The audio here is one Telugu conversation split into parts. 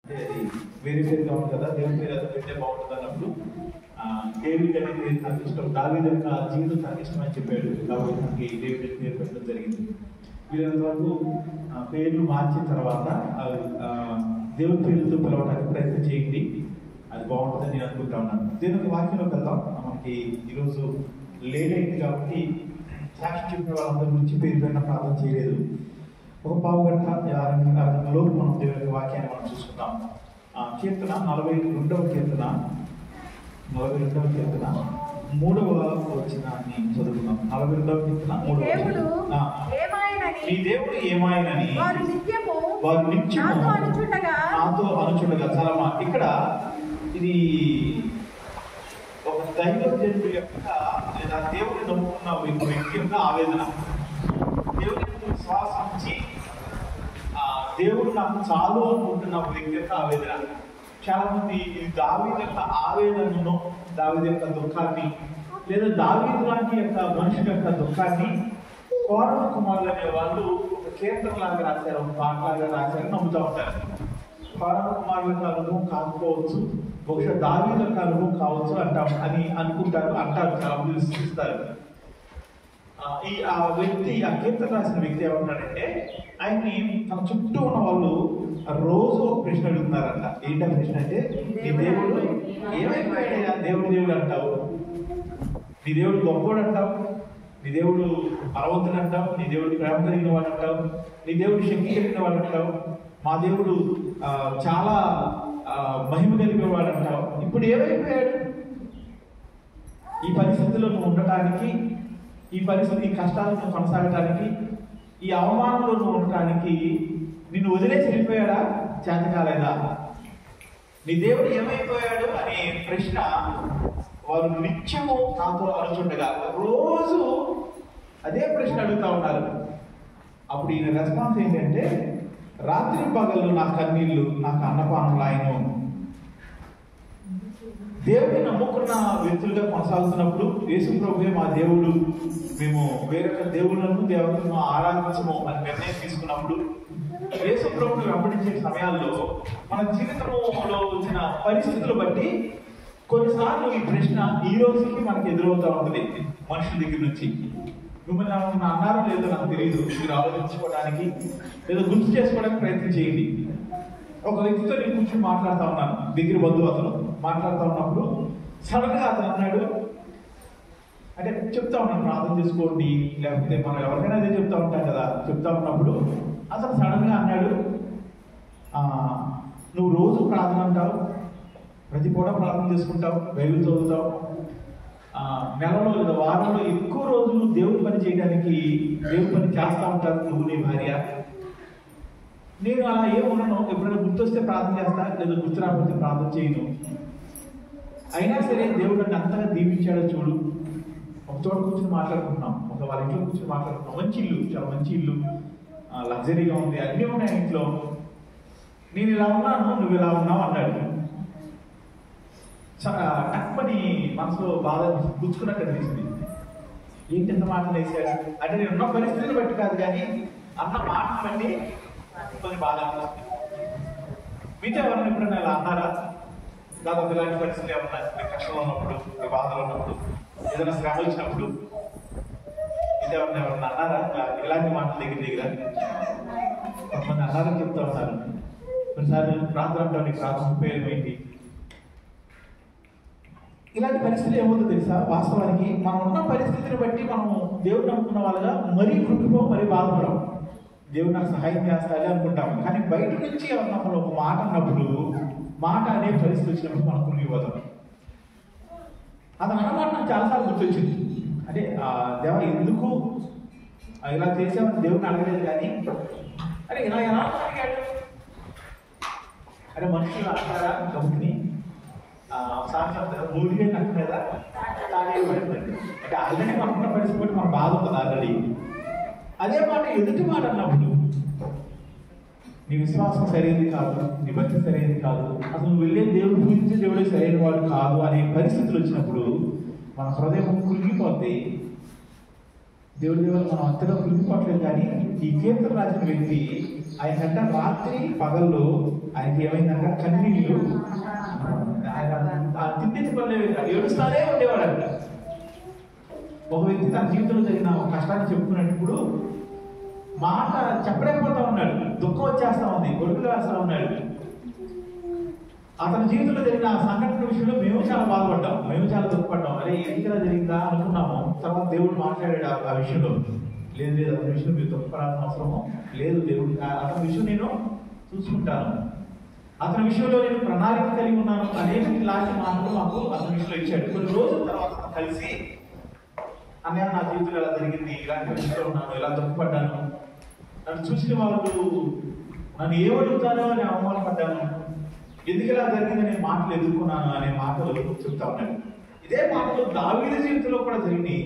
అంటే అది వేరే పేరుగా ఉంది కదా, దేవుని పేరు అది పెడితే బాగుంటుంది అన్నప్పుడు డేవిడ్ అనే పేరు నాకు ఇష్టం, దావీదు యొక్క జీవితం నాకు ఇష్టం అని చెప్పాడు కాబట్టి మనకి డేవిడ్ అనే పేరు పెట్టడం జరిగింది. వీళ్ళంత వరకు పేర్లు మార్చిన తర్వాత దేవుని పేరుతో పిలవడానికి ప్రయత్నం చేయండి, అది బాగుంటుందని నేను అనుకుంటా ఉన్నాను. దేవుని వాక్యంలోకి వెళ్దాం. మనకి ఈరోజు లేట్ అయింది కాబట్టి సాక్షి చెప్పిన వాళ్ళందరి గురించి పేరు పైన ప్రార్థన చేయలేదు. ఒక పావు గంట లోపు మనం దేవుని వాక్యాన్ని మనం చూసుకుందాం. కీర్తన 42వ కీర్తన 3వ వచనాన్ని చదువుకుందాం. 42వ కీర్తన 3వ నీ దేవుడు ఏమాయనని వారు నిత్యము నాతో అనుచుండగా. చాలా ఇక్కడ ఇది ఒక దైవజనుడి యొక్క లేదా దేవుని నమ్ముకున్న వ్యక్తి యొక్క ఆవేదన. దేవుని విశ్వాసించి దేవుడు నాకు చాలు అనుకుంటున్న వ్యక్తి యొక్క ఆవేదన. చాలా మంది ఇది దావీదు యొక్క ఆవేదనను, దావీదు యొక్క దుఃఖాన్ని లేదా దావీదు లాంటి యొక్క మనుషుల యొక్క దుఃఖాన్ని కోరవ కుమారులు అనే వాళ్ళు ఒక కీర్తనలాగా రాశారు, ఒక పాటలాగా రాశారని నమ్ముతూ ఉంటారు. కోరవ కుమారుల యొక్క అనుభవం కాకపోవచ్చు, బహుశా దావీదు యొక్క అనుభవం కావచ్చు అని అనుకుంటారు, అంటారు, చాలా మంది విశ్వసిస్తారు. ఆ వ్యక్తి, ఆ కీర్తన రాసిన వ్యక్తి ఏమంటాడంటే, ఆయన్ని తన చుట్టూ ఉన్న వాళ్ళు రోజు ఒక ప్రశ్న అడుగుతున్నారంట. ఏంటో ప్రశ్న అంటే, నీ దేవుడు ఏమైపోయాడయ్యా? దేవుడు అంటావు, నీ దేవుడు గొప్పవాడు అంటావు, నీ దేవుడు బలవంతుడు అంటావు, నీ దేవుడు ప్రేమ కలిగిన వాడు అంటావు, నీ దేవుడు శక్తి కలిగిన వాడు అంటావు, మా దేవుడు చాలా మహిమ కలిగిన వాడు అంటావు. ఇప్పుడు ఏమైపోయాడు? ఈ పరిస్థితుల్లో నువ్వు ఉండటానికి, ఈ పరిస్థితి, ఈ కష్టాలను కొనసాగటానికి, ఈ అవమానంలో నువ్వు ఉండటానికి నిన్ను వదిలేసి వెళ్ళిపోయాడా? చేత కాలేదా? నీ దేవుడు ఏమైపోయాడు అనే ప్రశ్న వారు నిత్యము నాతో అనుచుండగా రోజు అదే ప్రశ్న అడుగుతా ఉన్నారు. అప్పుడు ఈయన రెస్పాన్స్ ఏంటంటే, రాత్రి పగళ్ళు నా కన్నీళ్ళు నాకు అన్నపానం లాయను. దేవుడిని నమ్ముకున్న వ్యక్తులుగా కొనసాగుతున్నప్పుడు యేసు ప్రభువే మా దేవుడు, మేము వేరొక దేవుళ్ళను దేవతలను ఆరాధించము అని నిర్ణయం తీసుకున్నప్పుడు, యేసు ప్రభువుని వెంబడించే సమయాల్లో మన జీవితంలో వచ్చిన పరిస్థితులు బట్టి కొన్నిసార్లు ఈ ప్రశ్న ఈ రోజుకి మనకి ఎదురవుతూ ఉంటుంది మనుషుల దగ్గర నుంచి. మిమ్మల్ని అన్నారో లేదో నాకు తెలియదు, మీరు ఆలోచించుకోవడానికి లేదా గుర్తు చేసుకోవడానికి ప్రయత్నం చేయండి. ఒక వ్యక్తితో నేను కూర్చొని మాట్లాడుతూ ఉన్నాను, దగ్గర బంధువు అతను. మాట్లాడుతూ ఉన్నప్పుడు సడన్ గా అతను అన్నాడు, అంటే చెప్తా ఉన్నాను ప్రార్థన చేసుకోండి, లేకపోతే మనం ఎవరికైనా అదే చెప్తా ఉంటాం కదా. చెప్తా ఉన్నప్పుడు అతను సడన్ గా అన్నాడు, నువ్వు రోజు ప్రార్థన అంటావు, ప్రతి పూట ప్రార్థన చేసుకుంటావు, బైబిల్ చదువుతావు, నెలలో లేదా వారంలో ఎక్కువ రోజులు దేవుడి పని చేయడానికి దేవుడి పని చేస్తూ ఉంటారు నువ్వు, నీ భార్య. నేను అలా ఏమున్నాను, ఎప్పుడైనా గుర్తొస్తే ప్రార్థన చేస్తా, లేదా గుర్తు రాకపోతే ప్రార్థన చేయను. అయినా సరే దేవుడు నన్ను అంతగా దీవించాడో చూడు. ఒక చోట కూర్చొని మాట్లాడుకుంటున్నాం, ఒక వాళ్ళ ఇంట్లో కూర్చొని మాట్లాడుతున్నాం. మంచి ఇల్లు, చాలా మంచి ఇల్లు, లగ్జరీగా ఉంది, అన్నీ ఉన్నాయి ఇంట్లో. నేను ఇలా ఉన్నాను, నువ్వు ఇలా ఉన్నావు అన్నాడు. టక్మని మనసులో బాగా గుచ్చుకున్నట్టు అనిపిస్తుంది. ఏంటి ఎంత మాటలు వేసాడు అంటే, నేను ఉన్న పరిస్థితిని బట్టి కాదు కానీ అన్న మాటలు బట్టి కొన్ని బాధ అనిపిస్తుంది. మీతో ఎవరైనా ఎప్పుడైనా ఇలా అన్నారా? దాదాపు ఇలాంటి పరిస్థితులు ఏమన్నా, కష్టంలో ఉన్నప్పుడు, బాధలో ఉన్నప్పుడు, ఏదైనా శ్రమ వచ్చినప్పుడు మీతో ఎవరైనా అన్నారా ఇలాంటి మాటలు దగ్గర? కొంతమంది అన్నారని చెప్తా ఉన్నారు. కొన్నిసార్లు ప్రార్థన అంటారు, నీకు ప్రార్థన ఉపయోగం ఏంటి? ఇలాంటి పరిస్థితులు ఏమవుతుందో తెలుసా? వాస్తవానికి మనం ఉన్న పరిస్థితిని బట్టి మనం దేవుడు నమ్ముకున్న వాళ్ళగా మరీ కృంగిపోం, మరీ బాధపడం. దేవుడు నాకు సహాయం చేస్తాడే అనుకుంటాం. కానీ బయట నుంచి ఉన్నప్పుడు ఒక మాట అన్నప్పుడు, మాట అనే పరిస్థితి వచ్చినప్పుడు మనం కృంగిపోతాం. అతను అన్నమాట నాకు చాలాసార్లు గుర్తొచ్చింది. అంటే దేవ ఎందుకు ఇలా చేసామని దేవుడిని అడగలేదు కానీ, అరే ఇలా ఎలా అడిగాడు అంటే మనుషులు అంటారా కంపెనీ మూడిగా నట్టు మీద తాగేయబడింది. అంటే ఆల్రెడీ మనకున్న పరిస్థితి మన బాధ ఉంటుంది ఆల్రెడీ. అదే మాట ఎదుటి మాట అన్నప్పుడు, నీ విశ్వాసం సరైనది కాదు, నీ భక్తి సరైనది కాదు, అసలు నువ్వు వెళ్ళే దేవుడు పూజించే దేవుడే సరైన వాడు కాదు అనే పరిస్థితులు వచ్చినప్పుడు మన హృదయం కృంగిపోతే, దేవుడి దేవుడు మనం అంతగా కృంగిపోవట్లేదు. కానీ ఈ కీర్తన రాసిన వ్యక్తి ఆయన రాత్రి పగల్లో ఆయనకి ఏమైందంటే కన్నీళ్ళు ఆయన తిండించుకోలేవు, ఏడుస్తానే ఉండేవాడు. ఒక వ్యక్తి తన జీవితంలో జరిగిన ఒక కష్టాన్ని చెప్పుకున్నప్పుడు మాట చెప్పలేకపోతా ఉన్నాడు, దుఃఖం వచ్చేస్తా ఉంది, గొడుగులు వేస్తా ఉన్నాడు. అతని జీవితంలో జరిగిన ఆ సంఘటన విషయంలో మేము చాలా బాధపడ్డాం, మేము చాలా దుఃఖపడ్డాం. అరే ఎందుకు ఇలా జరిగిందా అనుకున్నాము. తర్వాత దేవుడు మాట్లాడాడు ఆ విషయంలో. లేదు లేదు, అతని విషయం మీరు దుఃఖపడాల్సిన అవసరము లేదు, దేవుడు అతని విషయం నేను చూసుకుంటాను, అతని విషయంలో నేను ప్రణాళిక కలిగి ఉన్నాను అనేది ఇలాంటి మాటలు మాకు అతని విషయంలో ఇచ్చాడు. కొన్ని రోజుల తర్వాత కలిసి అన్నయ్య నా జీవితంలో ఎలా జరిగింది, ఇలాంటి విషయంలో ఉన్నాను, ఇలా దుఃఖపడ్డాను, నన్ను చూసిన వాళ్ళు నన్ను ఏమడుగుతానో అని అవమానపడ్డాను, ఎందుకు ఇలా జరిగిందనే మాటలు ఎదుర్కొన్నాను అనే మాటలు చెప్తా ఉన్నాడు. ఇదే మాటలు దావీదు జీవితంలో కూడా జరిగినాయి.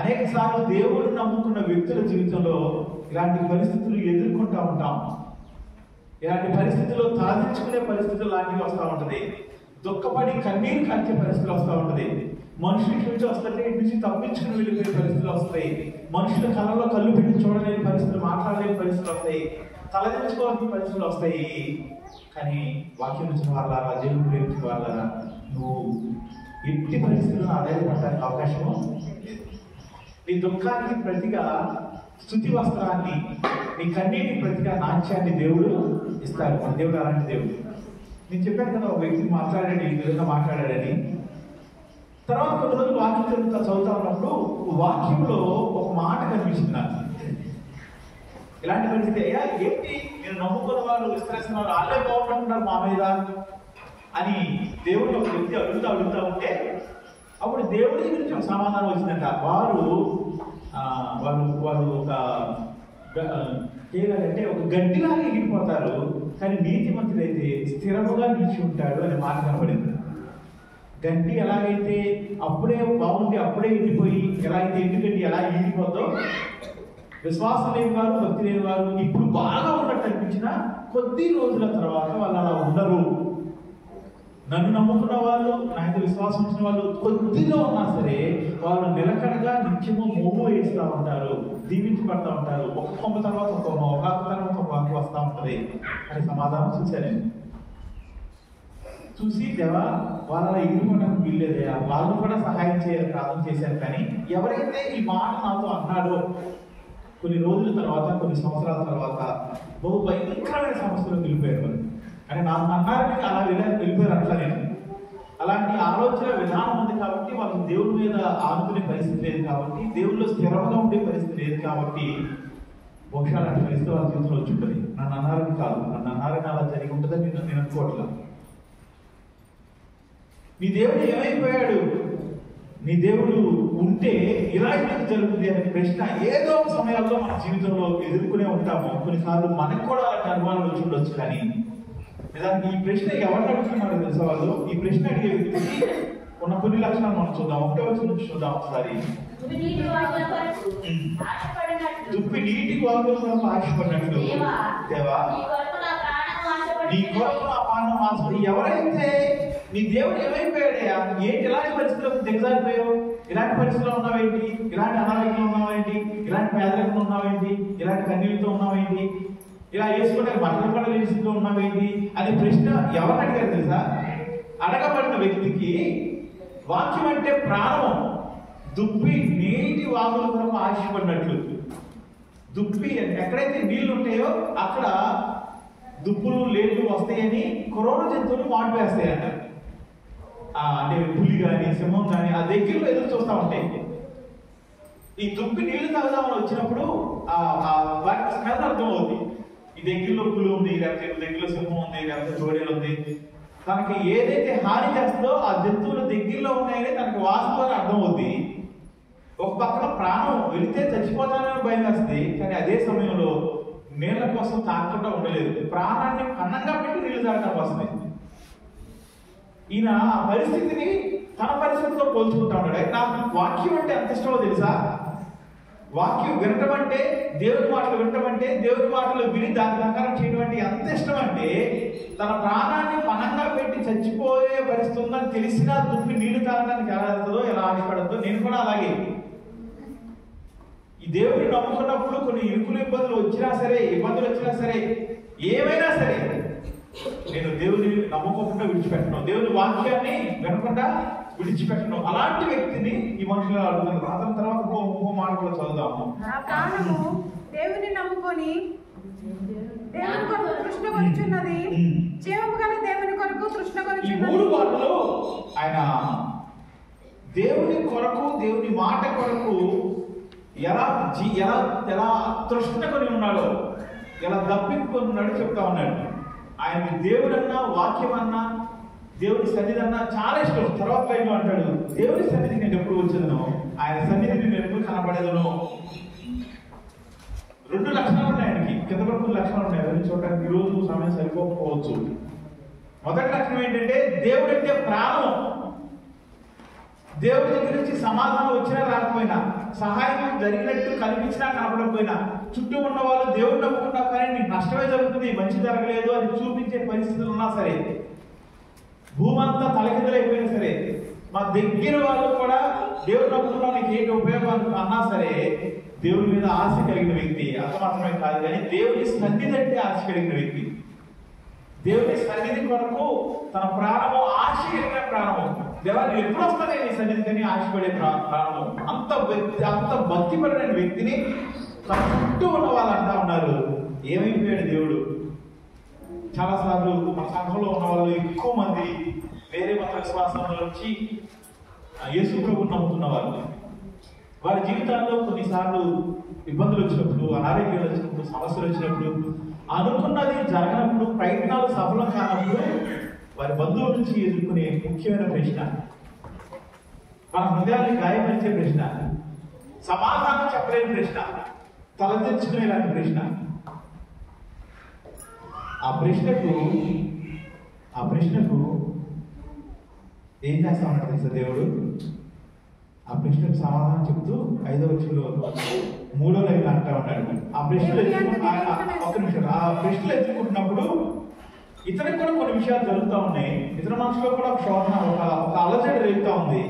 అనేక సార్లు దేవుడు నమ్ముకున్న వ్యక్తుల జీవితంలో ఇలాంటి పరిస్థితులు ఎదుర్కొంటూ ఉంటాం. ఇలాంటి పరిస్థితుల్లో తలదించుకునే పరిస్థితులు లాంటివి వస్తూ ఉంటది, దుఃఖపడి కన్నీరు కాల్చే పరిస్థితులు వస్తూ ఉంటది, మనుషుల నుంచి వస్తుంటే ఇంటి నుంచి తప్పించుకుని వెళ్ళిపోయే పరిస్థితులు వస్తాయి, మనుషుల కళ్ళలో కళ్ళు పెట్టి చూడలేని పరిస్థితులు, మాట్లాడలేని పరిస్థితులు వస్తాయి, తలదించుకోవాల్సిన పరిస్థితులు వస్తాయి. కానీ వాక్యం ఇచ్చిన వాళ్ళారా, దేవుడు ప్రేమించిన వాళ్ళారా, నువ్వు ఎట్టి పరిస్థితులను ఆధారపడడానికి అవకాశము లేదు. నీ దుఃఖానికి ప్రతిగా స్తుతి వస్త్రాన్ని, నీ కన్నీటి ప్రతిగా నాట్యాన్ని దేవుడు ఇస్తాడు. మన దేవుడు అలాంటి దేవుడు. నేను చెప్పాను కదా, ఒక వ్యక్తి మాట్లాడాడు, ఈ విధంగా మాట్లాడాడని. తర్వాత కొన్ని రోజులు వాక్యం చదువుతా ఉన్నప్పుడు వాక్యంలో ఒక మాట కనిపించింది నాకు. ఇలాంటి పరిస్థితి, అయ్యా ఏంటి నేను నమ్ముకున్న వాళ్ళు విస్తరిస్తున్న వాళ్ళు వాళ్ళే బాగుంటున్నారు మా మీద అని దేవుడు ఒక వ్యక్తి అడుగుతా ఉంటే అప్పుడు దేవుడి గురించి ఒక సమాధానం వచ్చిందంట. వారు ఒక ఏదంటే ఒక గడ్డిలాగా ఎగిరిపోతారు, కానీ నీతిమంతుడైతే స్థిరముగా నిలిచి ఉంటాడు అనే మాట కనబడింది. గడ్డి ఎలాగైతే అప్పుడే బాగుండి అప్పుడే ఎండిపోయి ఎలా అయితే ఎండుగడ్డి ఎలా ఈగిపోద్దో, విశ్వాసం లేని వారు, భక్తి లేని వారు ఇప్పుడు బాగా ఉన్నట్టు అనిపించిన కొద్ది రోజుల తర్వాత వాళ్ళు అలా ఉండరు. నన్ను నమ్ముకున్న వాళ్ళు, నాకు విశ్వాసం ఇచ్చిన వాళ్ళు కొద్దిలో ఉన్నా సరే వాళ్ళు నిలకడగా నిత్యము మోము వేస్తూ ఉంటారు, దీవించబడతా ఉంటారు. ఒక కొమ్మ తర్వాత ఒక కొమ్మ, ఒక తర్వాత ఒక వాకి వస్తూ ఉంటుంది అని సమాధానం చూశాను. చూసి దేవా వాళ్ళ ఎగిరిపోవడానికి వీల్లేదయా, వాళ్ళు కూడా సహాయం చేయాలి ప్రార్థన చేశారు. కానీ ఎవరైతే ఈ మాట నాతో అన్నాడో కొన్ని రోజుల తర్వాత, కొన్ని సంవత్సరాల తర్వాత బహు భయంకరమైన సమస్యలు వెళ్ళిపోయారు. అంటే నాకు అన్నారని అలా వెళ్ళిపోయారు అట్లా. నేను అలాంటి ఆలోచన విధానం ఉంది కాబట్టి వాళ్ళకి దేవుడి మీద ఆనుకునే పరిస్థితి లేదు, కాబట్టి దేవుళ్ళు స్థిరంగా ఉండే పరిస్థితి లేదు, కాబట్టి బహుశా అలాంటి పరిస్థితి వాళ్ళ జీవితంలో వచ్చి ఉంటుంది. నన్ను అన్నారని కాదు, నన్ను అన్నారని అలా జరిగి ఉంటుందని నేను అనుకోవట్లా. నీ దేవుడు ఏమైపోయాడు, నీ దేవుడు ఉంటే ఇలా ఎందుకు జరుగుతుంది అనే ప్రశ్న ఏదో ఒక సమయాల్లో మన జీవితంలో ఎదుర్కొనే ఉంటాము. కొన్నిసార్లు మనకు కూడా అలాంటి అనుమానాలు వచ్చి ఉండొచ్చు. కానీ నిజానికి ఈ ప్రశ్న ఎవరిని అడుగుతున్నారో తెలుసా వాళ్ళు? ఈ ప్రశ్న అడిగే వ్యక్తికి ఉన్న కొన్ని లక్షణాలు మనం చూద్దాం. ఒకటో వచ్చిన నుంచి చూద్దాం ఒకసారి. దుప్పి నీటి వాగులకు ఆశపడినట్లు దేవా నీ కొరకు నా ప్రాణం ఆశపడి. ఎవరైతే నీ దేవుడు ఏమైపోయాడయా, ఏంటి ఇలాంటి పరిస్థితులకు దిగజారిపోయావు, ఇలాంటి పరిస్థితుల్లో ఉన్నావేంటి, ఇలాంటి అనారోగ్యంలో ఉన్నావేంటి, ఇలాంటి పేదరికంలో ఉన్నావేంటి, ఇలాంటి కన్నీళ్ళతో ఉన్నావేంటి, ఇలా వేసుకుంటే బట్టలు కూడా లేని స్థితిలో ఉన్నావేంటి అనే ప్రశ్న ఎవరిని అడిగారు తెలుసా? అడగబడిన వ్యక్తికి వాక్యం అంటే ప్రాణం. దుప్పి నీటి వాగుల కొరకు ఆశపడినట్లు. దుప్పి ఎక్కడైతే నీళ్లు ఉంటాయో అక్కడ దుప్పులు లేళ్ళు వస్తాయని క్రూర జంతువులు మాటు వేస్తాయంట. అంటే పులి కానీ సింహం కానీ ఆ దగ్గరలో ఎదురు చూస్తూ ఉంటాయి. ఈ దుప్పి నీళ్లు తాగుదామని వచ్చినప్పుడు వాటికి స్మెల్ అర్థం అవుతుంది. ఈ దగ్గరలో పులి ఉంది, లేకపోతే దగ్గరలో సింహం ఉంది, లేకపోతే తోడేలు ఉంది. తనకి ఏదైతే హాని చేస్తుందో ఆ జంతువుల దగ్గరలో ఉన్నాయని తనకి వాసనలో అర్థం అవుతుంది. ఒక పక్కన ప్రాణం వెళితే చచ్చిపోతానని భయం వేస్తుంది, కానీ అదే సమయంలో నీళ్ల కోసం తాగకుండా ఉండలేదు. ప్రాణాన్ని పన్నంగా పెట్టి నీళ్లు తాగడానికి వస్తుంది. ఈయన ఆ పరిస్థితిని తన పరిస్థితితో పోల్చుకుంటా ఉన్నాడు. నాకు వాక్యం అంటే ఎంత ఇష్టమో తెలుసా? వాక్యం వినటం అంటే, దేవుని మాటలు వినటం అంటే, దేవుని మాటలు విని దాని ప్రకారం చేయడం అంటే ఎంత ఇష్టం అంటే, తన ప్రాణాన్ని పనంగా పెట్టి చచ్చిపోయే పరిస్థితి ఉందని తెలిసినా దుప్పి నీళ్లు తాగడానికి ఎలా వెళ్తుందో, ఎలా ఆశపడద్దో, నేను కూడా అలాగే. ఈ దేవుడిని నమ్ముకున్నప్పుడు కొన్ని ఇరుకులు ఇబ్బందులు వచ్చినా సరే, ఏమైనా సరే నేను దేవుని నమ్ముకోకుండా విడిచిపెట్టను, దేవుని వాక్యాన్ని వినకుండా విడిచిపెట్టను. అలాంటి వ్యక్తిని ఈ మనుషులు అడుగుతున్నారు. అతని తర్వాత ఇంకో మాట కూడా చదువుదాము. నా ప్రాణము దేవుని నమ్ముకొని దేవుని కొరకు తృష్ణ కొనుచున్నది, జీవము గల దేవుని కొరకు తృష్ణ కొనుచున్నది. ఈ 3 వాటిలో ఆయన దేవుని కొరకు, దేవుని మాట కొరకు ఎలా ఎలా తృష్ణ కొని ఉన్నాడో, ఎలా దప్పికొని ఉన్నాడో చెప్తా ఉన్నాడు. ఆయనకి దేవుడన్నా, వాక్యం అన్నా, దేవుడి సన్నిధి అన్నా చాలా ఇష్టం. తర్వాత లైన్లో అంటాడు, దేవుడి సన్నిధికి నేను ఎప్పుడు వచ్చేదను, ఆయన సన్నిధిని నేను ఎప్పుడు కనబడేదను. 2 లక్షణాలు ఉన్నాయి ఆయనకి, కింద వరకు 2 లక్షణాలు ఉన్నాయి. అవన్నీ చూడడానికి ఈరోజు సమయం సరిపోకపోవచ్చు. మొదటి లక్షణం ఏంటంటే దేవుడు అంటే ప్రాణం. దేవుడి దగ్గర నుంచి సమాధానం వచ్చినా రాకపోయినా, సహాయం జరిగినట్టు కనిపించినా కనపడకపోయినా, చుట్టూ ఉన్న వాళ్ళు దేవుడు నమ్ముకున్నా కానీ నీకు నష్టమే జరుగుతుంది, మంచి జరగలేదు అని చూపించే పరిస్థితులు ఉన్నా సరే, భూమంతా తలకిందులైపోయినా సరే, మా దగ్గర వాళ్ళు కూడా దేవుడు నమ్ముకున్నా నీకు ఏంటి ఉపయోగం అన్నా సరే, దేవుడి మీద ఆశ కలిగిన వ్యక్తి. అంత మాత్రమే కాదు కానీ దేవుని సన్నిధి అంటే ఆశ కలిగిన వ్యక్తి. దేవుని సన్నిధి కొరకు తన ప్రాణము, ఆశ కలిగిన ప్రాణము. దేవాన్ని ఎప్పుడు వస్తానే నీ సన్నిధిని ఆశపడే ప్రాణము. అంత భక్తిపడిన వ్యక్తిని తన చుట్టూ ఉన్న వాళ్ళు అంటా ఉన్నారు, ఏమైపోయాడు దేవుడు. చాలాసార్లు మన సంఘంలో ఉన్న వాళ్ళు ఎక్కువ మంది వేరే మత విశ్వాసంలో నుంచి యేసు ప్రభువుని నమ్ముతున్న వాళ్ళు, వారి జీవితాల్లో కొన్నిసార్లు ఇబ్బందులు వచ్చినప్పుడు, అనారోగ్యాలు వచ్చినప్పుడు, సమస్యలు వచ్చినప్పుడు, అనుకున్నది జరగనప్పుడు, ప్రయత్నాలు సఫలం కానప్పుడు వారి బంధువుల నుంచి ఎదుర్కొనే ముఖ్యమైన ప్రశ్న, మన హృదయాన్ని గాయపరిచే ప్రశ్న, సమాధానం చెప్పలేని ప్రశ్న, తలదించుకునేలాంటి ప్రశ్న. ఆ ప్రశ్నకు ఏం చేస్తామని తెలుసా దేవుడు? ఆ ప్రశ్నకు సమాధానం చెప్తూ 5వ వచనంలో 3వ లైన్ అంటా ఉన్నాడు. ఆ ప్రశ్నలు ఎత్తుకుంటున్నప్పుడు ఇతనికి కూడా కొన్ని విషయాలు జరుగుతూ ఉన్నాయి. ఇతర మనుషులో కూడా ఒక శోధన, ఒక అలజడి రేగుతా ఉంది.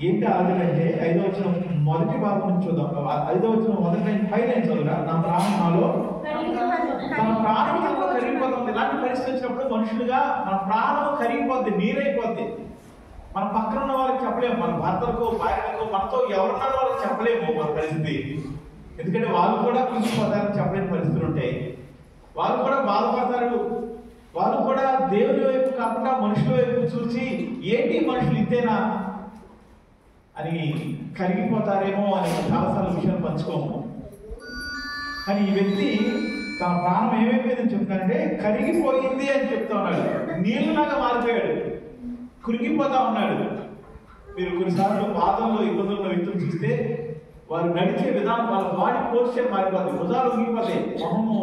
ఏంటి అలజడి అంటే 5వ వచనం మొదటి భాగం నుంచి చూద్దాం. 5వ వచనం మొదటి లైన్, 5 లైన్ చదువురా. నా ప్రాణం నాలో, మన ప్రాణం కరిగిపోతుంది. ఇలాంటి పరిస్థితి వచ్చినప్పుడు మనుషులుగా మన ప్రాణం కరిగిపోద్ది, నీరైపోద్ది. మన పక్కన ఉన్న వాళ్ళకి చెప్పలేము, మన భర్తలకు, భార్యలకు, మనతో ఎవరున్నారో వాళ్ళకి చెప్పలేము మన పరిస్థితి. ఎందుకంటే వాళ్ళు కూడా కృషిపోతారని చెప్పలేని పరిస్థితులు ఉంటాయి. వాళ్ళు కూడా బాధపడతారు. వాళ్ళు కూడా దేవుని వైపు కాకుండా మనుషుల వైపు చూసి ఏంటి మనుషులు ఇంతేనా అని కరిగిపోతారేమో అని చాలాసార్లు విషయాలు పంచుకోము. కానీ ఈ వ్యక్తి తన ప్రాణం ఏమైపోయిందని చెప్తానంటే కరిగిపోయింది అని చెప్తా ఉన్నాడు. నీళ్ళలాగా మారిపోయాడు, కురిగిపోతా ఉన్నాడు. మీరు కొన్నిసార్లు బాధల్లో, ఇబ్బందుల్లో వ్యక్తులు చూస్తే వారు నడిచే విధానం, వాళ్ళ బాడీ పోస్చర్ మారిపోతుంది, భుజాలు ఉగిపోతాయి, మొహము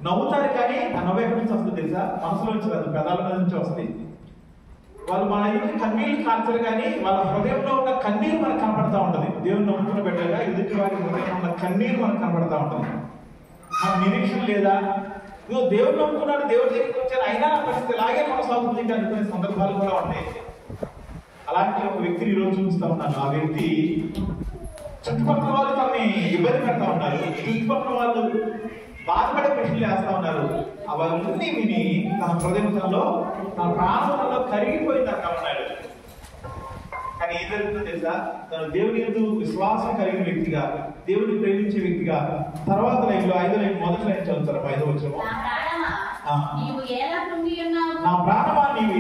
నవ్వుతారు. కానీ ఆ నవ్వు ఎక్కడి నుంచి వస్తుంది తెలుసా? మనసులో నుంచి రాదు, పెదాల మీద నుంచి వస్తుంది. వాళ్ళు మన ఇంటి కన్నీళ్ళు కార్చరు కానీ వాళ్ళ హృదయంలో ఉన్న కన్నీరు మనకు కనపడతా ఉంటుంది. దేవుని నమ్ముకున్న బిడ్డగా ఎదుటి వారి హృదయంలో ఉన్న కన్నీరు మనకు కనపడతా ఉంటుంది. మన నిరీక్షణ లేదా, ఇదో దేవుడు నమ్ముకున్నాడు, దేవుడి దగ్గరికి వచ్చాను, అయినా నా పరిస్థితి ఇలాగే కొనసాగుతుంది అనుకునే సందర్భాలు కూడా ఉంటాయి. అలాంటి ఒక వ్యక్తిని ఈరోజు చూపిస్తా ఉన్నాను. ఆ వ్యక్తి చుట్టుపక్కల వాళ్ళు తనని ఇబ్బంది పెడతా ఉన్నారు, చుట్టుపక్కల వాళ్ళు బాధపడే ప్రశ్నలు వేస్తా ఉన్నారు. అవన్నీ విని తన హృదయంలో, తన ప్రాణంలో కరిగిపోయింది అంటా ఉన్నాడు. కానీ ఏం జరుగుతుందో తెలుసా? తను దేవుని యందు విశ్వాసం కలిగిన వ్యక్తిగా, దేవుని ప్రేమించే వ్యక్తిగా, తర్వాత లైన్లో 5వ లైన్ మొదటి లైన్ చదువుతారు. 5వ వచనం, నా ప్రాణమా నీవు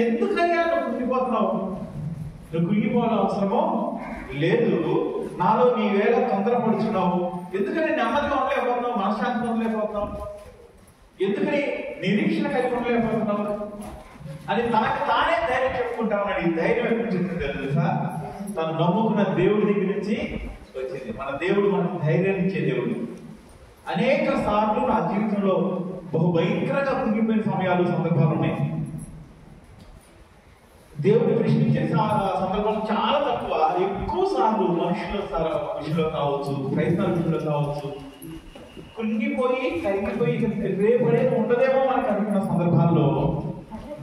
ఎందుకయ్యా నువ్వు కృంగిపోతున్నావు? నువ్వు కృంగిపోవాల్సిన అవసరమో లేదు, నాలో నీవేళ తొందరపడుచున్నావు. ఎందుకని నెమ్మదిగా ఉండలేకపోతున్నావు, మనశ్శాంతి ఉండలేకపోతున్నావు, ఎందుకని నిరీక్షణ కలిగి ఉండలేకపోతున్నావు అని తనకు తానే ధైర్యం చెప్పుకుంటా ఉన్నాడు. ఈ ధైర్యం ఎక్కడి నుంచి వచ్చింది తెలుసా? తను నమ్ముకున్న దేవుడి దగ్గర నుంచి వచ్చింది. మన దేవుడు మనకు ధైర్యాన్ని ఇచ్చే దేవుడు. అనేక సార్లు నా జీవితంలో బహు భయంకరంగా కుంగిపోయిన సమయాలు, సందర్భాలు ఉన్నాయి. దేవుడిని ప్రశ్నించే సందర్భాలు చాలా తక్కువ. ఎక్కువ సార్లు మనుషుల విషయంలో కావచ్చు, క్రైస్తవ విషయంలో కావచ్చు, కుంగిపోయి కరిగిపోయి రేపడే ఉండదేమో మనకు అనుకున్న సందర్భాల్లో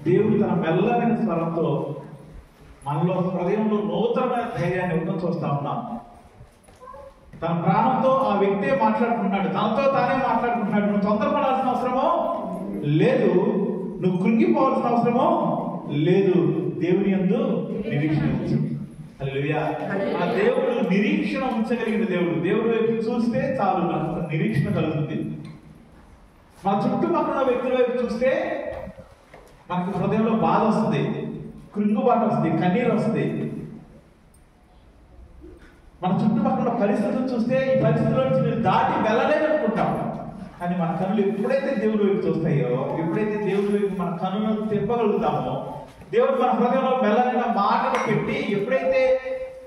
దేవుడు తన మెల్లమైన స్వరంతో మనలో హృదయంలో నూతనమైన ధైర్యాన్ని ఇవ్వడం చూస్తా ఉన్నాం. తన ప్రాణంతో ఆ వ్యక్తే మాట్లాడుకుంటున్నాడు, తనతో తానే మాట్లాడుకుంటున్నాడు. నువ్వు తొందరపడాల్సిన అవసరమో లేదు, నువ్వు కృంగిపోవాల్సిన అవసరమో లేదు. దేవుని యందు నిరీక్షణ ఉంచు. హల్లెలూయా. ఆ దేవుడు నిరీక్షణ ఉంచగలిగిన దేవుడు. దేవుడి వైపు చూస్తే చాలు మనకు నిరీక్షణ కలుగుతుంది. మన చుట్టుపక్కల వ్యక్తుల వైపు చూస్తే మనకు హృదయంలో బాధ వస్తుంది, కృంగుబాటు వస్తుంది, కన్నీరు వస్తుంది. మన చుట్టుపక్కల పరిస్థితులు చూస్తే ఈ పరిస్థితుల నుంచి నేను దాటి వెళ్ళలేదనుకుంటాం. కానీ మన కన్నులు ఎప్పుడైతే దేవుడి వైపు చూస్తాయో, ఎప్పుడైతే దేవుడి వైపు మన కన్నులను తిప్పగలుగుతామో, దేవుడు మన హృదయంలో వెళ్ళలేన మాటలు పెట్టి ఎప్పుడైతే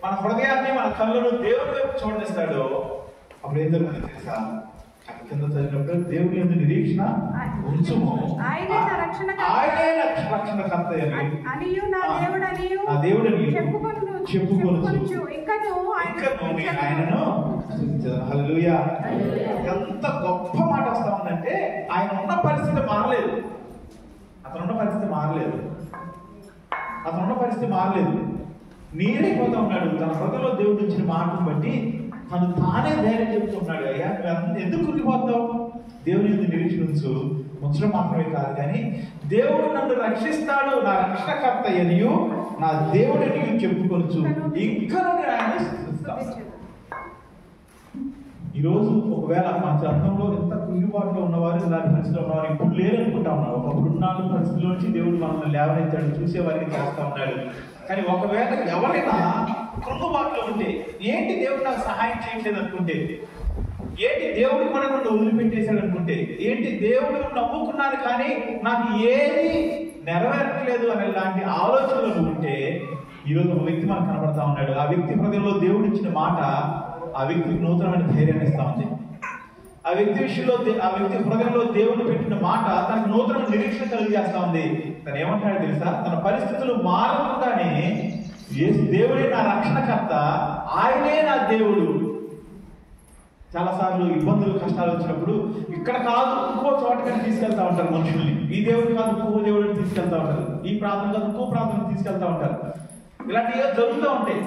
మన హృదయాన్ని మన కళ్ళను దేవుడి వైపు చూడనిస్తాడో అప్పుడు ఏం జరుగుతుంది తెలుసా? కింద చదివినప్పుడు దేవుని యందు నిరీక్షణ ఉంచుము, ఆయనే రక్షణకర్త అనియు నా దేవుడని చెప్పుకొనుచు ఇంకను ఆయనను. హల్లెలూయా. ఎంత గొప్ప మాట వస్తా ఉందంటే ఆయన ఉన్న పరిస్థితి మారలేదు. అతనున్న పరిస్థితి మారలేదు. నీరైపోతా ఉన్నాడు. తన హృదయంలో దేవుడు ఇచ్చిన మాటను బట్టి తను తానే ధైర్యం చెప్తున్నాడు. అయ్యా నువ్వు ఎందుకు కృంగిపోతావు? దేవుని యందు నిరీక్షణ ఉంచడం మాత్రమే కాదు, కానీ దేవుడు నన్ను రక్షిస్తాడు, నా రక్షణకర్త అనియు నా దేవుడిని చెప్పుకొనొచ్చు, ఇంకా ఆయన స్తుతిస్తాను. ఈరోజు ఒకవేళ మన చంద్రంలో ఎంత కృంగిబాటులో ఉన్నవారు, ఇలాంటి పరిస్థితిలో ఉన్నవారు ఇప్పుడు లేరనుకుంటా ఉన్నారు. ఒకప్పుడు ఉన్న పరిస్థితుల నుంచి దేవుడు మనల్ని లేవనెత్తాడు, చూసేవారికి చేస్తా ఉన్నాడు. కానీ ఒకవేళ ఎవరైనా కృంగుబాటులో ఉంటే, ఏంటి దేవుడు నాకు సహాయం చేయట్లేదు అనుకుంటే, ఏంటి దేవుడు కూడా నన్ను వదిలిపెట్టేశాడు అనుకుంటే, ఏంటి దేవుడు నమ్ముకున్నాను కానీ నాకు ఏది నెరవేరట్లేదు అనే లాంటి ఆలోచనలు ఉంటే, ఈరోజు ఒక వ్యక్తి మనకు కనబడతా ఉన్నాడు. ఆ వ్యక్తి హృదయంలో దేవుడు ఇచ్చిన మాట ఆ వ్యక్తికి నూతనమైన ధైర్యాన్ని ఇస్తా ఉంది. ఆ వ్యక్తి విషయంలో ఆ వ్యక్తి హృదయంలో దేవుడు పెట్టిన మాట తనకు నూతన నిరీక్షణ కలిగజేస్తా ఉంది. తను ఏమంటాడు తెలుసా? తన పరిస్థితులు మారకుండానే దేవుడే నా రక్షణకర్త, ఆయనే నా దేవుడు. చాలాసార్లు ఇబ్బందులు కష్టాలు వచ్చినప్పుడు ఇక్కడ కాదు ఇంకో చోటకని తీసుకెళ్తా ఉంటారు మనుషుల్ని. ఈ దేవుడు కాదు ఇంకో దేవుడిని తీసుకెళ్తా ఉంటారు. ఈ ప్రాంతం కాదు ఇంకో ప్రాంతం తీసుకెళ్తా ఉంటారు. ఇలాంటివి జరుగుతూ ఉంటాయి.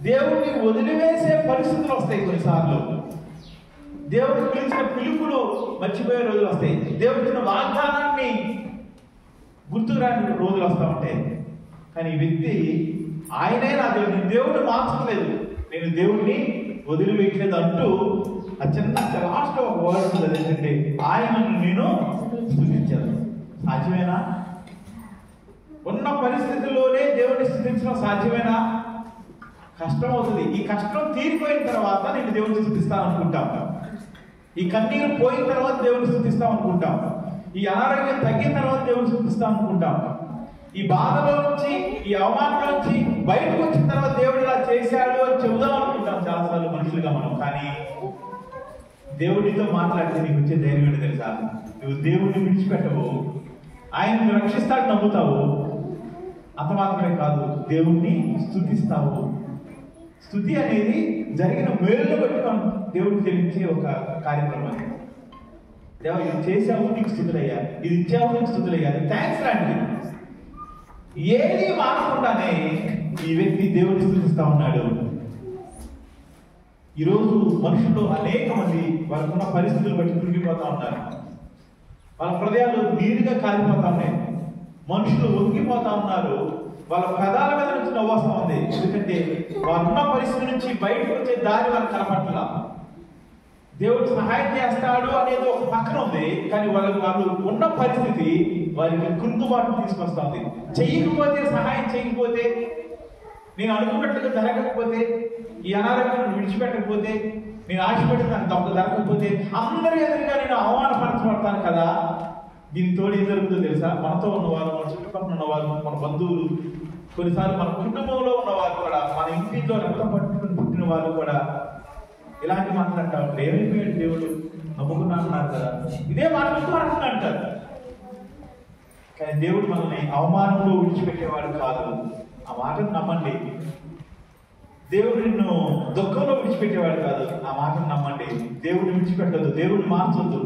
దేవుడిని వదిలివేసే పరిస్థితులు వస్తాయి. కొన్నిసార్లు దేవుడు పిలిచిన పిలుపులు మర్చిపోయే రోజులు వస్తాయి. దేవుడు ఇచ్చిన వాగ్దానాన్ని గుర్తురాని రోజులు వస్తూ ఉంటాయి. కానీ ఈ వ్యక్తి ఆయనే నా దేవుడు, దేవుడు మార్చట్లేదు, నేను దేవుడిని వదిలివేయట్లేదు అంటూ ఆ చిన్న లాస్ట్ ఒక వర్డ్ ఉంటుంది ఏంటంటే, ఆయనను నేను స్తుతించాను. సాధ్యమేనా? ఉన్న పరిస్థితుల్లోనే దేవుడిని స్తుతించడం సాధ్యమేనా? కష్టం అవుతుంది. ఈ కష్టం తీరిపోయిన తర్వాత నేను దేవుడిని స్తుతిస్తాను అనుకుంటాం. ఈ కన్నీరు పోయిన తర్వాత దేవుడిని స్తుతిస్తాం అనుకుంటాం. ఈ అనారోగ్యం తగ్గిన తర్వాత దేవుడిని స్తుతిస్తాం అనుకుంటాం. ఈ బాధలో నుంచి, ఈ అవమానంలో నుంచి బయటకు వచ్చిన తర్వాత దేవుడు ఇలా చేశాడు అని చెబుదాం అనుకుంటాం చాలాసార్లు మనుషులుగా మనం. కానీ దేవుడితో మాట్లాడితే నీకు వచ్చే ధైర్యం ఏంటి తెలుసా? నువ్వు దేవుడిని విడిచిపెట్టవు, ఆయన రక్షిస్తాడు నమ్ముతావు. అంత మాత్రమే కాదు, దేవుణ్ణి స్తుతిస్తావు. స్తుతి అనేది జరిగిన మేలును బట్టి మనం దేవుడికి చెల్లించే ఒక కార్యక్రమం. దేవా ఇది చేసావు నీకు స్తుతులయ్యా, ఇది ఇచ్చావు నీకు స్తుతులయ్యా, థ్యాంక్స్ లాంటిది. ఏది మానకుండానే ఈ వ్యక్తి దేవుడిని స్తుతిస్తా ఉన్నాడు. ఈరోజు మనుషులు అనేక మంది వాళ్ళకున్న పరిస్థితులు బట్టి కృంగిపోతా ఉన్నారు. వాళ్ళ హృదయాలు నీరుగా కాలిపోతా ఉన్నాయి. మనుషులు వంగిపోతా ఉన్నారు. వాళ్ళ పెదాల మీద నుంచి నవ్వొస్తా ఉంది. ఎందుకంటే వాళ్ళున్న పరిస్థితి నుంచి బయటకు వచ్చే దారి వాళ్ళకి కనపట్ల. దేవుడు సహాయం చేస్తాడు అనేది ఒక పక్కన ఉంది, కానీ వాళ్ళు ఉన్న పరిస్థితి వారికి కృంగుబాటు తీసుకొస్తుంది. చెయ్యకపోతే, సహాయం చేయకపోతే, నేను అనుకున్నట్లుగా జరగకపోతే, ఈ అనారోగ్యం విడిచిపెట్టకపోతే, నేను ఆశపడి నాకు తప్పు జరగకపోతే, అందరి ఎదురుగా నేను అవమానపరచబడతాను కదా. దీనితో ఏం జరుగుతుందో తెలుసా? మనతో ఉన్నవారు, మన చుట్టుపక్కల ఉన్నవారు, మన బంధువులు, కొన్నిసార్లు మన కుటుంబంలో ఉన్నవారు కూడా, మన ఇంటిలో రక్తం పట్టుకుని పుట్టిన వారు కూడా ఇలాంటి మాటలు అంటారు. ఏమైపోయాడు దేవుడు, నమ్ముకున్నాను కదా, ఇదే మాటలు మనకు అంటారు. కానీ దేవుడు మనల్ని అవమానంలో విడిచిపెట్టేవాడు కాదు. ఆ మాటను నమ్మండి. దేవుడు నిన్ను దుఃఖంలో విడిచిపెట్టేవాడు కాదు. ఆ మాటను నమ్మండి. దేవుడిని విడిచిపెట్టద్దు, దేవుడిని మార్చొద్దు.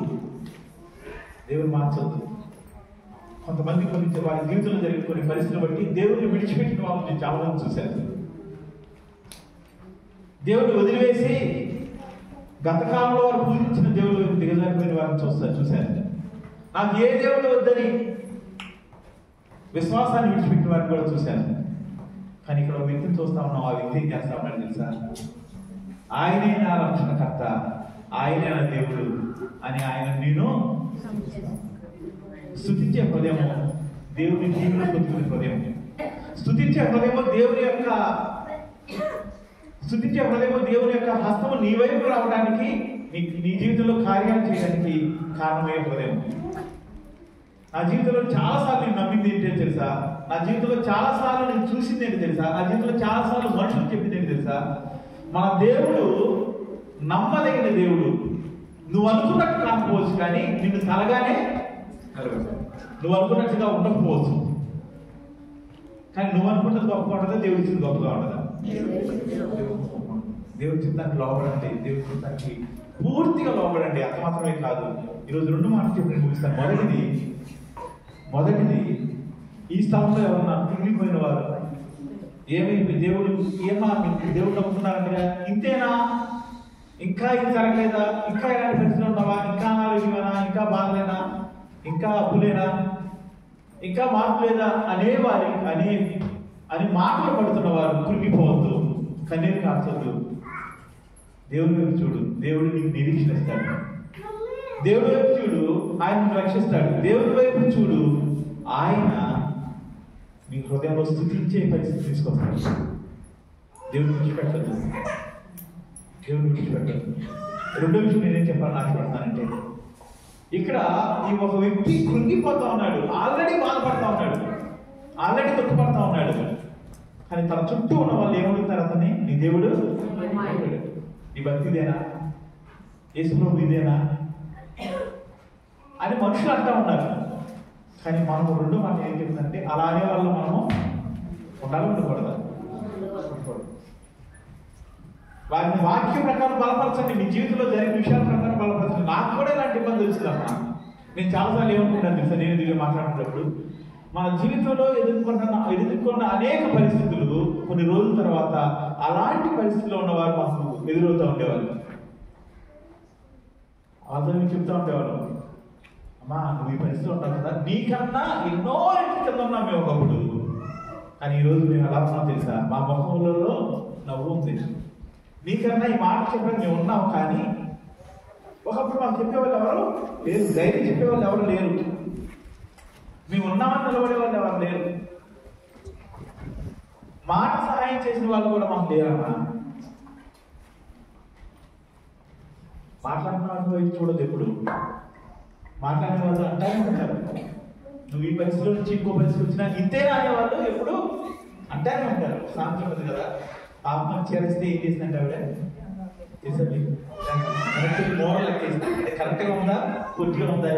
కొంతమంది వారి జీవితంలో జరిగిన కొన్ని పరిస్థితులు బట్టి దేవుడిని విడిచిపెట్టిన వాళ్ళు నేను చాలా మంది చూశాను. దేవుడిని వదిలివేసి గతకాలంలో వారు పూజించిన దేవుడు దిగజారిపోయిన వారిని చూశాను. నాకు ఏ దేవుడు వద్దని విశ్వాసాన్ని విడిచిపెట్టిన వారిని కూడా చూశాను. కానీ ఇక్కడ ఒక వ్యక్తిని చూస్తా ఉన్నాం. ఆ వ్యక్తి ఏం చేస్తా ఉన్నాడు తెలుసా? ఆయనే నా రక్షణకర్త, ఆయనే నా దేవుడు అని ఆయన నేను స్తుతించే హృదయము దేవుని జీవులు పొందుకునే హృదయం. స్తుతించే హృదయము దేవుని యొక్క హస్తము నీ వైపు రావడానికి, నీ జీవితంలో కార్యాలు చేయడానికి కారణమయ్యే హృదయం. నా జీవితంలో చాలాసార్లు నేను నమ్మింది ఏంటో తెలుసా? నా జీవితంలో చాలాసార్లు నేను చూసింది ఏంటి తెలుసా? నా జీవితంలో చాలాసార్లు మనుషులు చెప్పింది ఏంటి తెలుసా? మన దేవుడు నమ్మదగిన దేవుడు. నువ్వు అనుకున్నట్టు కాకపోవచ్చు, కానీ నిన్ను తలగానే నువ్వు అనుకున్నట్టుగా ఉండకపోవచ్చు, కానీ నువ్వు అనుకున్నది గొప్పగా ఉండదా? దేవుడి చిత్తం గొప్పగా ఉండదా? దేవుడి చిత్తానికి లోపడండి, దేవుడి చిత్తానికి పూర్తిగా లోపడండి. అంత మాత్రమే కాదు. ఈరోజు 2 మాటలు చెప్పి నేను ముగిస్తాను. మొదటిది ఈ స్థలంలో ఎవరన్నా మిగిలిపోయిన వారు ఏమైంది? దేవుడు దేవుడు నమ్ముతున్నారంటే ఇంతేనా? ఇంకా ఇది జరగలేదా? ఇంకా ఎలాంటి పరిస్థితులు ఉన్నావా? ఇంకా అనారోగ్యమేనా? ఇంకా బాధలేనా? ఇంకా అప్పులేనా? ఇంకా మార్పు లేదా అని మాటలు పడుతున్న వారు కృంగిపోవద్దు, కన్నీరు కాచొద్దు. దేవుడి వైపు చూడు, దేవుడు నీకు నిరీక్షణ ఇస్తాడు. దేవుడి వైపు చూడు, ఆయన రక్షిస్తాడు. దేవుడి వైపు చూడు, ఆయన నీ హృదయంలో స్తుతించే పరిస్థితి తీసుకొస్తాడు. దేవుడిని విడిచిపెట్టద్దు, దేవుడిని విడిచిపెట్టద్దు. రెండో విషయం నేనేం చెప్పాలని ఆశపడతానంటే, ఇక్కడ ఈ ఒక వ్యక్తి కృంగిపోతా ఉన్నాడు, ఆల్రెడీ బాధపడతా ఉన్నాడు, ఆల్రెడీ దుఃఖపడతా ఉన్నాడు. కానీ తన చుట్టూ ఉన్న వాళ్ళు ఏమడుగుతారు? అతన్ని, నీ దేవుడు, నీ భక్తిదేనా, యేసు ప్రభు ఇదేనా అని మనుషులు అంటా ఉన్నారు. కానీ మనము 2 మాటలు ఏం చెప్తుందంటే, అలా అనే వాళ్ళు మనము ఉండకూడదు. వారిని వాక్యం ప్రకారం బలపరచండి. మీ జీవితంలో జరిగిన విషయాల ప్రకారం బలపరచండి. నాకు కూడా ఇలాంటి ఇబ్బంది వచ్చిందమ్మా. నేను చాలాసార్లు ఏమనుకుంటాను తెలుసా? నేను దీన్ని మాట్లాడుతున్నప్పుడు మన జీవితంలో ఎదుర్కొన్న అనేక పరిస్థితులు కొన్ని రోజుల తర్వాత అలాంటి పరిస్థితుల్లో ఉన్నవారు మాకు ఎదురవుతూ ఉండేవాళ్ళు. వాళ్ళతో మేము చెప్తా ఉండేవాళ్ళు, అమ్మా నువ్వు ఈ పరిస్థితిలో ఉంటావు కదా, నీకన్నా ఎన్నో రెట్లు కింద ఉన్నాం మేము ఒకప్పుడు. కానీ ఈరోజు మేము ఎలా ఉన్నాం తెలుసా? మా ముఖంలో నవ్వు ఉంది. నీకన్నా ఈ మాట చెప్పడానికి మేము ఉన్నాం, కానీ ఒకప్పుడు మాకు చెప్పేవాళ్ళు ఎవరు లేరు, ధైర్యం చెప్పేవాళ్ళు ఎవరు లేరు, మేము ఉన్నామని నిలబడే వాళ్ళు ఎవరు లేరు, మాట సహాయం చేసిన వాళ్ళు కూడా మాకు లేరమ్మా. మాట్లాడిన వాళ్ళు వైపు చూడదు ఎప్పుడు. మాట్లాడిన వాళ్ళు అంటానే ఉంటారు, నువ్వు ఈ పరిస్థితిలో నుంచి ఇంకో పరిస్థితి వచ్చినా ఇంతేనా అనేవాళ్ళు ఎప్పుడు అంటానే ఉంటారు. సాంతం ఉంది కదా, ఆత్మహత్య చేస్తే ఏం చేసిందంటే ఆవిడ చేసేది మోరల్ లెక్కేసింది. అంటే కరెక్ట్గా ఉందా, పూర్తిగా ఉందా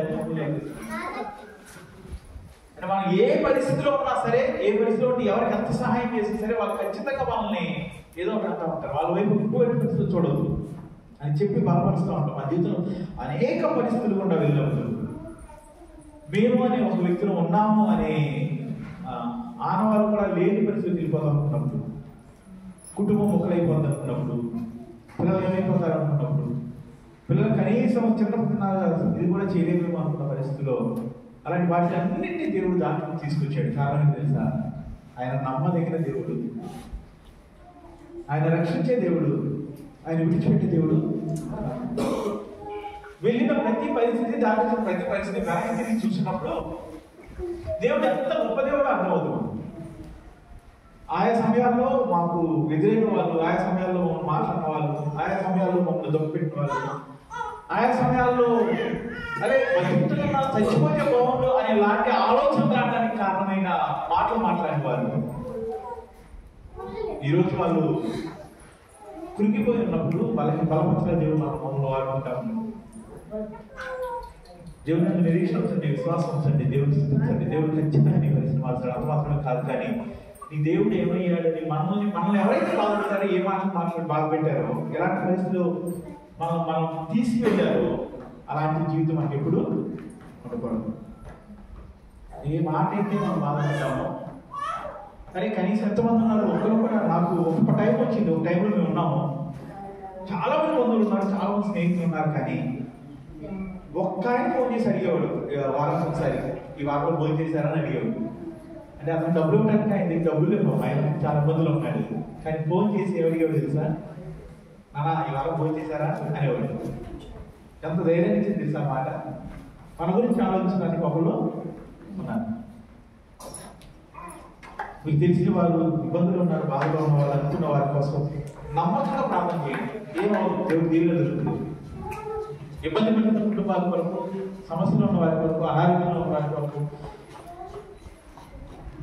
అంటే మనం ఏ పరిస్థితిలో ఉన్నా సరే, ఏ పరిస్థితిలో ఉంటే ఎవరికి ఎంత సహాయం చేసినా సరే వాళ్ళు ఖచ్చితంగా మనల్ని ఏదో ఒకటి అంటూ ఉంటారు. వాళ్ళ వైపు ఎక్కువ పరిస్థితులు చూడదు అని చెప్పి బలపరుస్తూ ఉంటాం. మా జీవితంలో అనేక పరిస్థితులు కూడా వెళ్ళినప్పుడు మేము అనే ఒక వ్యక్తిలో ఉన్నాము అనే ఆనవాళ్ళు కూడా లేని పరిస్థితులు వెళ్ళిపోతాం అనుకున్నప్పుడు, కుటుంబం ఒకరైపోతుంది అనుకున్నప్పుడు, పిల్లలు ఏమైపోతారు అనుకున్నప్పుడు, పిల్లలు కనీసం చిన్నప్పుడు ఇది కూడా చేయలేమేమో అనుకున్న పరిస్థితిలో అలాంటి వాటి అన్నింటినీ దేవుడు దాంట్లో తీసుకొచ్చాడు. కారణం తెలుసా? ఆయన నమ్మదగిన దేవుడు, ఆయన రక్షించే దేవుడు, ఆయన విడిచిపెట్టే దేవుడు. వెళ్ళిన ప్రతి పరిస్థితి, దాటిన ప్రతి పరిస్థితి వెనక్కి తిరిగి చూసినప్పుడు దేవుడు ఎంత గొప్ప దేవుడు అర్థమవుతుంది. ఆయా సమయాల్లో మాకు వ్యతిరేక వాళ్ళు, ఆయా సమయాల్లో మాట్లాడిన వాళ్ళు, ఆయా సమయాల్లో మమ్మల్ని దొప్పెట్టిన వాళ్ళు, ఆయా సమయాల్లో అరే బతుకుతున్నా చచ్చిపోతే బాగుండు అనే లాంటి ఆలోచన రావడానికి కారణమైన మాటలు మాట్లాడిన వారు ఈరోజు వాళ్ళు కృంగిపోయి ఉన్నప్పుడు వాళ్ళకి బలపరిచిన దేవుడు మమ్మల్ని వాడుకుంటాము. దేవుని నిరీక్షణ ఉంచండి, విశ్వాసం ఉంచండి, దేవుని స్థుతించండి. దేవుడు ఖచ్చితంగా నీ పరిస్థితి మార్చాడు. అంత మాత్రమే కాదు, కానీ నీ దేవుడు ఏమయ్యాడని మనల్ని ఎవరైతే బాధపెట్టారో, ఏ మాటలు బాధపెట్టారో, ఎలాంటి పరిస్థితులు మనం తీసుకువెళ్ళారో అలాంటి జీవితం మనకి ఎప్పుడు ఉండకూడదు. ఏ మాట అయితే మనం బాధపడ్డామో, కానీ కనీసం ఎంతమంది ఉన్నారు? ఒకరు కూడా నాకు ఒక టైం వచ్చింది, ఒక టైంలో మేము ఉన్నాము, చాలా మంది బంధువులు ఉన్నారు, చాలా మంది స్నేహితులు ఉన్నారు, కానీ ఒక్క ఆయన ఫోన్ చేసి అడిగేవాడు వారానికి ఒకసారి, ఈ వారంలో భోజనం చేశారని అడిగేవాడు. అంటే అతను డబ్బులు ఉండడానికి ఆయన దగ్గర డబ్బులు లేవు, ఆయన చాలా ఇబ్బందులు ఉన్నాడు. కానీ ఫోన్ చేసి ఎవరికేవాడు తెలుసా, నాన్న ఇవాళ ఫోన్ చేశారా అనేవాడు. ఎంత ధైర్యం ఇచ్చింది తెలుసా మాట. మన గురించి ఆలోచించడానికి ఒకళ్ళు ఉన్నారు. మీకు తెలిసిన వారు ఇబ్బందులు ఉన్నారు, బాధలో ఉన్న వాళ్ళు, అనుకున్న వారి కోసం నమ్మకంగా ప్రార్థన చేయండి. ఏమో దేవుడు దీనిలో జరుగుతుంది. ఇబ్బంది పడుతున్న కుటుంబాల కొరకు, సమస్యలు ఉన్న వారి కొరకు, అనారోగ్యంలో ఉన్న వారి కొరకు,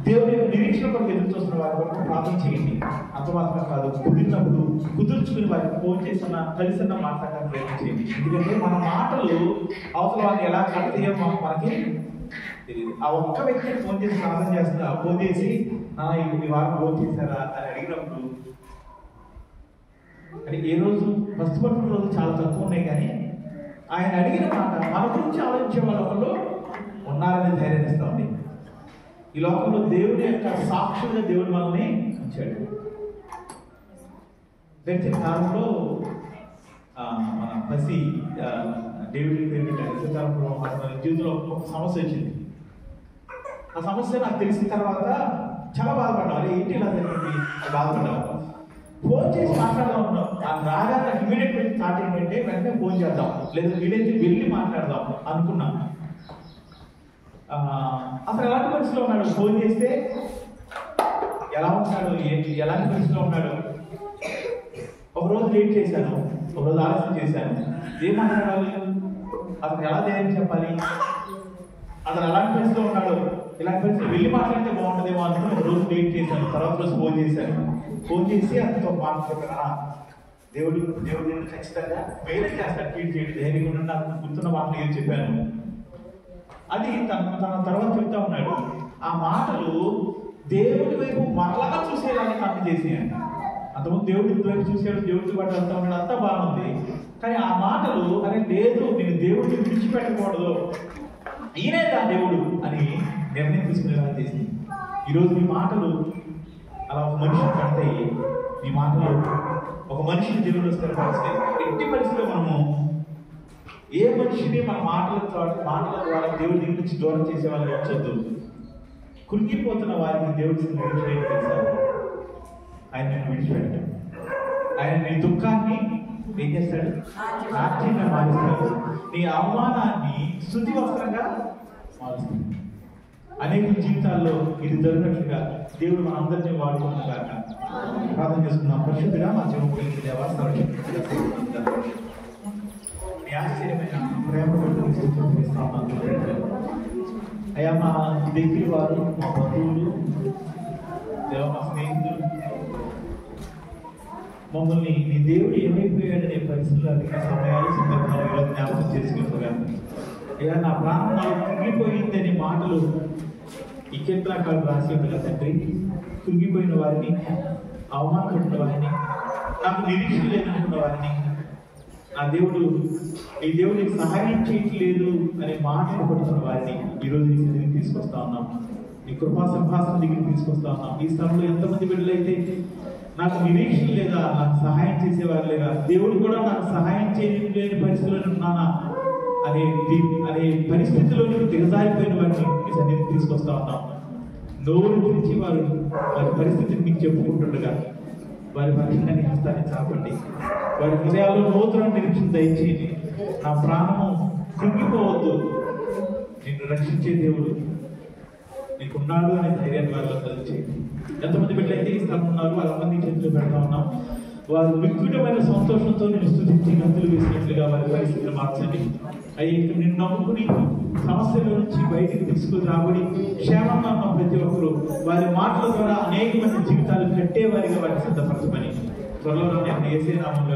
దేవుని నిరీక్షణ కొరకు ఎదురు చూస్తున్న వారి కొరకు ప్రార్థన చేయండి. అంత మాత్రం కాదు, కుదిరినప్పుడు కుదుర్చుకుని వారికి ఫోన్ చేసిన కలిసిన మాట్లాడడానికి ప్రయత్నం చేయండి. ఎందుకంటే మన మాటలు అవతల వారిని ఎలా కడతాయో మనకి తెలియదు. ఆ ఒక్క వ్యక్తిని ఫోన్ చేసి ప్రార్థన చేస్తున్నా, ఫోన్ చేసి ఈ వారం ఫోన్ చేశారా అని అడిగినప్పుడు, అంటే ఏ రోజు ఫస్ట్ పట్టిన రోజు చాలా తక్కువ ఉన్నాయి, కానీ ఆయన అడిగిన మాట మన గురించి ఆలోచించే వాళ్ళు ఉన్నారని ధైర్యం ఇస్తామండి. ఈ లోకంలో దేవుని యొక్క సాక్షులుగా దేవుడు మనల్ని ఉంచాడు. గడిచిన కాలంలో మన పసి డేవిడ్ పేరు పెట్టారు. మన జీవితంలో ఒక సమస్య వచ్చింది. ఆ సమస్య నాకు తెలిసిన తర్వాత చాలా బాధపడ్డాను. ఏంటి ఇలా జరిగింది బాధపడ్డాను. ఫోన్ చేసి మాట్లాడదాం ఉన్నాం. ఆ రాగా నాకు ఇమీడియట్ థాట్ ఏంటంటే వెంటనే ఫోన్ చేద్దాం, లేదా వీలైతే వెళ్ళి మాట్లాడదాం అనుకున్నాం. అసలు ఎలాంటి పరిస్థితిలో ఉన్నాడు, ఫోన్ చేస్తే ఎలా ఉన్నాడు, ఏంటి ఎలాంటి పరిస్థితిలో ఉన్నాడు. ఒకరోజు లేట్ చేశాను, ఒకరోజు ఆలస్యం చేశాను. ఏం మాట్లాడాలి, అతను ఎలా ధైర్యం చెప్పాలి, అతను ఎలాంటి పరిస్థితిలో ఉన్నాడు, ఇలాంటి పరిస్థితి వెళ్ళి మాట్లాడితే బాగుంటుందేమో అనుకుని ఒక రోజు లేట్ చేశాను. తర్వాత రోజు ఫోన్ చేశాను. ఫోన్ చేసి అతనితో మాట్లాడుతున్నా, దేవుడు ఖచ్చితంగా వేరే చేస్తాడు, ట్రీట్ చేయడం ధైర్యంగా నాకు గుర్తున్న మాటలు ఏం చెప్పాను అది తన తర్వాత చెప్తా ఉన్నాడు. ఆ మాటలు దేవుడి వైపు మరలా చూసేలాగా తను చేసేయండి. అంతకుముందు దేవుడు ఇంతవైపు చూసాడు, దేవుడితో పాటు వెళ్తా ఉన్నాడు, అంతా బాగుంది. కానీ ఆ మాటలు అరే లేదు, నేను దేవుడిని విడిచిపెట్టకూడదు, ఈయనే దా దేవుడు అని నిర్ణయం తీసుకునేలా చేసింది. ఈరోజు మీ మాటలు అలా ఒక మనిషిని కడతాయి. మీ మాటలు ఒక మనిషిని దేవుడు స్థిరపరుస్తాయి. ఎట్టి పరిస్థితిలో మనము ఏ మనిషిని మన మాటల ద్వారా దేవుడి దగ్గర నుంచి దూరం చేసే వాళ్ళని ఉంచొద్దు. కృంగిపోతున్న వారికి దేవుడి తెలుసా, ఆయన నేను విడిచిపెట్టాడు. ఆయన నీ దుఃఖాన్ని ఏం చేస్తాడు, నాట్యంగా మారుస్తాడు. నీ అవమానాన్ని స్తుతి వస్త్రంగా మారుస్తాడు. అనేక జీవితాల్లో ఇది జరిగినట్లుగా దేవుడు మన అందరినీ వాడుకుంటున్నాక ప్రార్థన చేసుకున్నాం. పరిశుద్ధిగా మా జీవన దేవా ఆశ్చర్యమైన ప్రేమ అయ్యా, మా దగ్గర వారు, మా బంధువులు, దేవ మా స్నేహితులు మమ్మల్ని నీ దేవుడు ఏమైపోయాడనే పరిస్థితులు అడిగిన సమయాలు సందర్భాలు ఇలా జ్ఞాపకం చేసుకుంటున్నాను. అయ్యా, నా ప్రాణం నాకు కుంగిపోయిందనే మాటలు ఈ కీర్తనకాలు రాసి ఉంది కదా తండ్రి. కుంగిపోయిన వారిని, అవమానపడిన వారిని, నాకు నిరీక్షణ లేదనుకున్న వారిని ఆ దేవుడు ఈ దేవుడికి సహాయం చేయట్లేదు అనే మాటలు పడుతున్న వారిని ఈరోజు ఈ స్థితికి తీసుకొస్తా ఉన్నాం. ఈ కృపా సింహాసనం దగ్గరికి తీసుకొస్తా ఉన్నాం. ఈ స్థలంలో ఎంతమంది బిడ్డలైతే నాకు నిరీక్షణ లేదా, నాకు సహాయం చేసేవారు లేదా, దేవుడు కూడా నాకు సహాయం చేయలేని పరిస్థితుల్లో ఉన్నానా అనే పరిస్థితిలోని దిగజారిపోయిన వారిని మీ సన్నిధికి తీసుకొస్తా ఉన్నాం. నోరు తెరిచి వారి పరిస్థితిని మీకు చెప్పుకుంటుండగా వారి పక్షాన్ని హస్తాన్ని చాపండి. వారి హృదయాల్లో నూతన నిరీక్షణ దయచేయండి. నా ప్రాణము కృంగిపోవద్దు, నిన్ను రక్షించే దేవుడు నీకున్నాడు అనే ధైర్యాన్ని వారిలో కలిచేయండి. ఎంతమంది బిడ్డలైతే ఈ స్థలం ఉన్నారు వాళ్ళందరినీ చేతులు పెడతా ఉన్నాం. వారు వికృతమైన సంతోషంతో నేను స్తుతించి గంతులు వేసినట్లుగా వారి పరిస్థితిని మార్చండి. అయ్యి నిన్ను నమ్ముకుని సమస్యల నుంచి బయటికి తీసుకుని రాబడి క్షేమంగా ఉన్న ప్రతి ఒక్కరు వారి మాటల ద్వారా అనేక మంది జీవితాలు కట్టేవారిగా వారిని సిద్ధపరచమని త్వరలో యేసే నామములో